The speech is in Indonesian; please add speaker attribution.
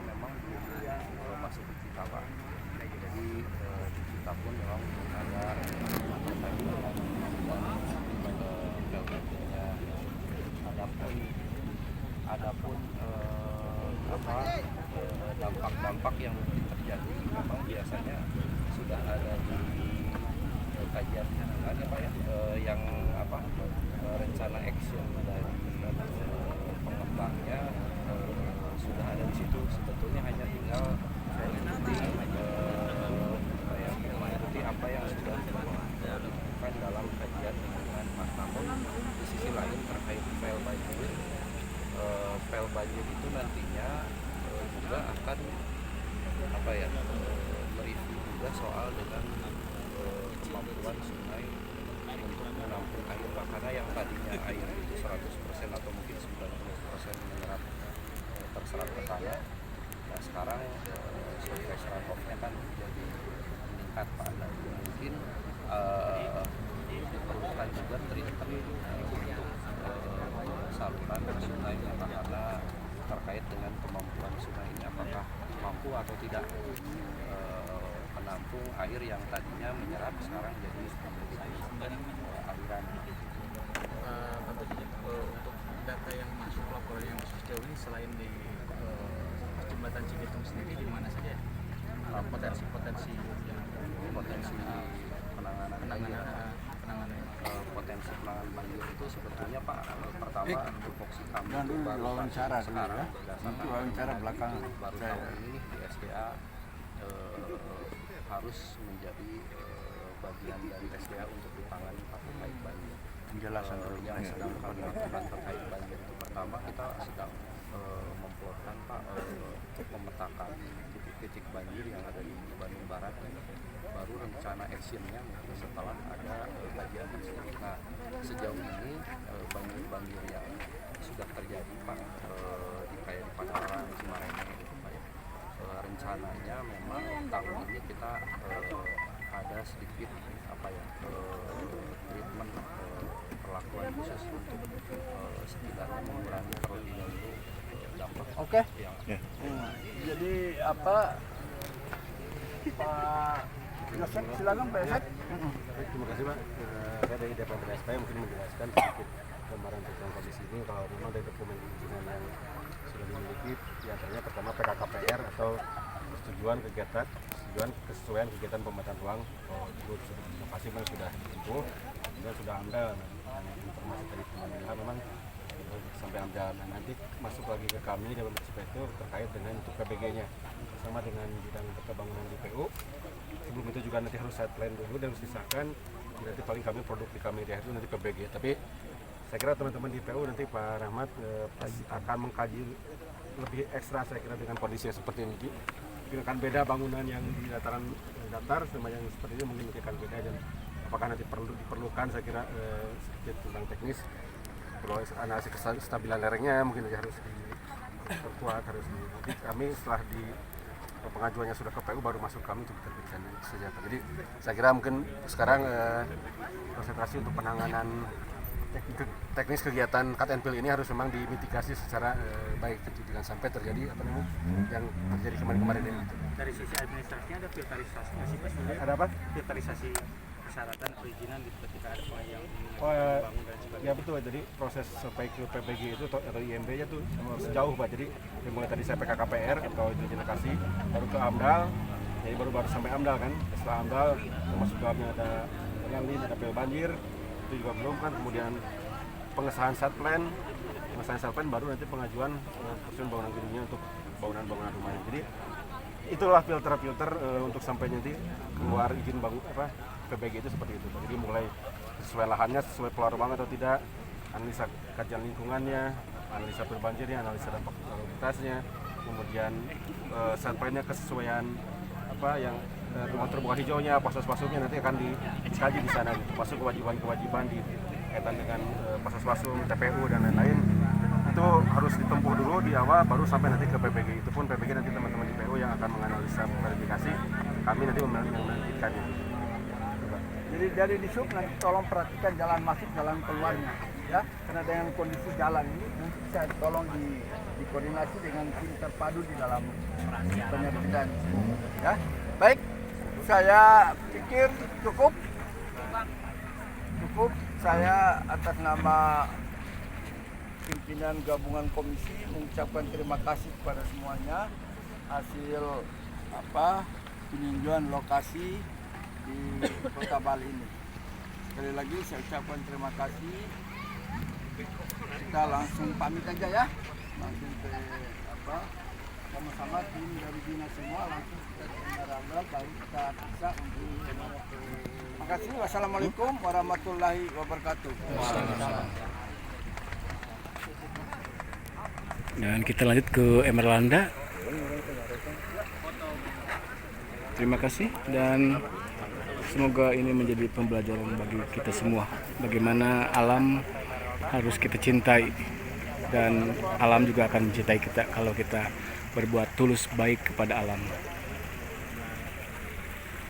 Speaker 1: memang belum masuk ke kita Pak. Jadi di kita pun memang belum ada terkait dengan PLBG-nya. Adapun dampak-dampak yang mungkin terjadi memang biasanya sudah ada di kajian lingkungan ya Pak ya, yang rencana action dari pengembangnya sudah ada di situ. Sebetulnya hanya tinggal mengikuti apa yang sudah dilakukan dalam kajian lingkungan. Namun di sisi lain terkait pel banjir itu nantinya juga akan mereview juga soal dengan kemampuan sungai untuk menampung air Pak. Karena yang tadinya air itu 100% atau mungkin 90% menyerap terserap ke tanah, nah sekarang surface runoff-nya kan jadi meningkat Pak. Dan mungkin diperlukan juga treatment untuk saluran sungainya Pak, karena terkait dengan kemampuan sungai ini apakah mampu atau tidak menampung air yang tadinya menyerap sekarang jadi aliran.
Speaker 2: Untuk data yang masuk, laporan yang masuk sejauh ini selain di jembatan Cibitung sendiri, di mana saja potensi penanganan
Speaker 1: potensi penanganan banjir itu sebetulnya Pak, pertama tupoksi kami
Speaker 3: Dan dulu
Speaker 1: baru
Speaker 3: wawancara dulu
Speaker 1: sekarang
Speaker 3: ya. Itu wawancara belakangan.
Speaker 1: baru tahun ini di SDA harus menjadi bagian dari SDA untuk ditangani Pak terkait banjir.
Speaker 3: Penjelasan
Speaker 1: Yang sedang kami lakukan terkait banjir itu, pertama kita sedang memplotkan Pak, memetakan titik-titik banjir yang ada di Bandung Barat. Baru rencana actionnya setelah ada kajian tersebut. Nah, sejauh ini banjir-banjir yang sudah terjadi Pak, di Padalarang, Cimareme itu Pak ya, rencananya memang tahun ini kita ada sedikit treatment perlakuan khusus untuk setidaknya mengurangi terlebih dahulu dampak yang
Speaker 3: Jadi Pak Yosef, silakan Pak Yosef.
Speaker 4: Terima kasih Pak. Saya dari Departemen SPM mungkin menjelaskan sedikit gambaran tentang kondisi ini. Kalau memang dari dokumen perizinan yang sudah dimiliki, diantaranya pertama PKKPR atau kesesuaian kegiatan pemetaan ruang. Itu pasti memang sudah ditempuh dan sudah AMDAL. Informasi dari teman-teman memang sampai AMDAL. Nanti masuk lagi ke kami dalam itu terkait dengan untuk PBG-nya sama dengan bidang perkebangunan di PU. Sebelum itu juga nanti harus site plan dulu dan harus disahkan. Nanti paling kami produk di kami di itu nanti PBG. Tapi saya kira teman-teman di PU nanti Pak Rahmat akan mengkaji lebih ekstra saya kira dengan kondisi seperti ini. Mungkin akan beda bangunan yang di dataran datar sama yang seperti ini mungkin akan beda, dan apakah nanti diperlukan saya kira sedikit tentang teknis. Kalau analisis kestabilan lerengnya mungkin harus diperkuat, nanti kami setelah di pengajuannya sudah ke PU baru masuk kami untuk diterbitkan saja. Jadi saya kira mungkin sekarang konsentrasi untuk penanganan teknis kegiatan cut and fill ini harus memang dimitigasi secara baik, jangan sampai terjadi yang terjadi kemarin ini.
Speaker 2: dari sisi administrasinya ada filterisasi nggak sih Pak sebenarnya?
Speaker 4: Ada apa?
Speaker 2: Filterisasi persyaratan perizinan gitu ketika ada yang
Speaker 4: Bangun dan sebagainya. Ya betul, jadi proses sampai ke PBG itu atau IMB-nya tuh sejauh Pak. Jadi mulai tadi saya PKKPR atau izin lokasi, baru ke AMDAL, jadi baru sampai AMDAL kan. Setelah AMDAL termasuk dalamnya ada pengalin, ada pel banjir, itu juga belum kan. Kemudian pengesahan site plan baru nanti pengajuan persen bangunan gedungnya untuk bangunan rumahnya. Jadi itulah filter untuk sampai nanti keluar izin PBG itu seperti itu. Jadi mulai sesuai lahannya, sesuai keluar ruang atau tidak, analisa kajian lingkungannya, analisa berbanjirnya, analisa dampak kualitasnya, kemudian site plan-nya kesesuaian yang rumah terbuka hijaunya, pasos-pasosnya nanti akan dikaji di sana, gitu. Masuk kewajiban-kewajiban di kaitan dengan pasos-pasos, TPU dan lain-lain. Itu harus ditempuh dulu di awal, baru sampai nanti ke PBG. Itu pun PBG nanti teman-teman di PU yang akan menganalisa verifikasi, kami nanti menantikan itu.
Speaker 3: Jadi dari di sub nanti tolong perhatikan jalan masuk, jalan keluarnya. ya, karena dengan kondisi jalan ini nanti saya tolong dikoordinasi dengan tim terpadu di dalam penyerbukan. Ya, baik, saya pikir cukup. Saya atas nama pimpinan gabungan komisi mengucapkan terima kasih kepada semuanya hasil peninjauan lokasi di Kota Bali ini. Sekali lagi saya ucapkan terima kasih. Kita langsung pamit aja ya, langsung ke sama-sama tim dari dinas semua langsung kita ke Emerald baru kita bisa untuk. Terima kasih. Wassalamualaikum warahmatullahi wabarakatuh.
Speaker 5: Dan kita lanjut ke Emerlanda. Terima kasih dan semoga ini menjadi pembelajaran bagi kita semua. Bagaimana alam harus kita cintai dan alam juga akan mencintai kita kalau kita berbuat tulus baik kepada alam.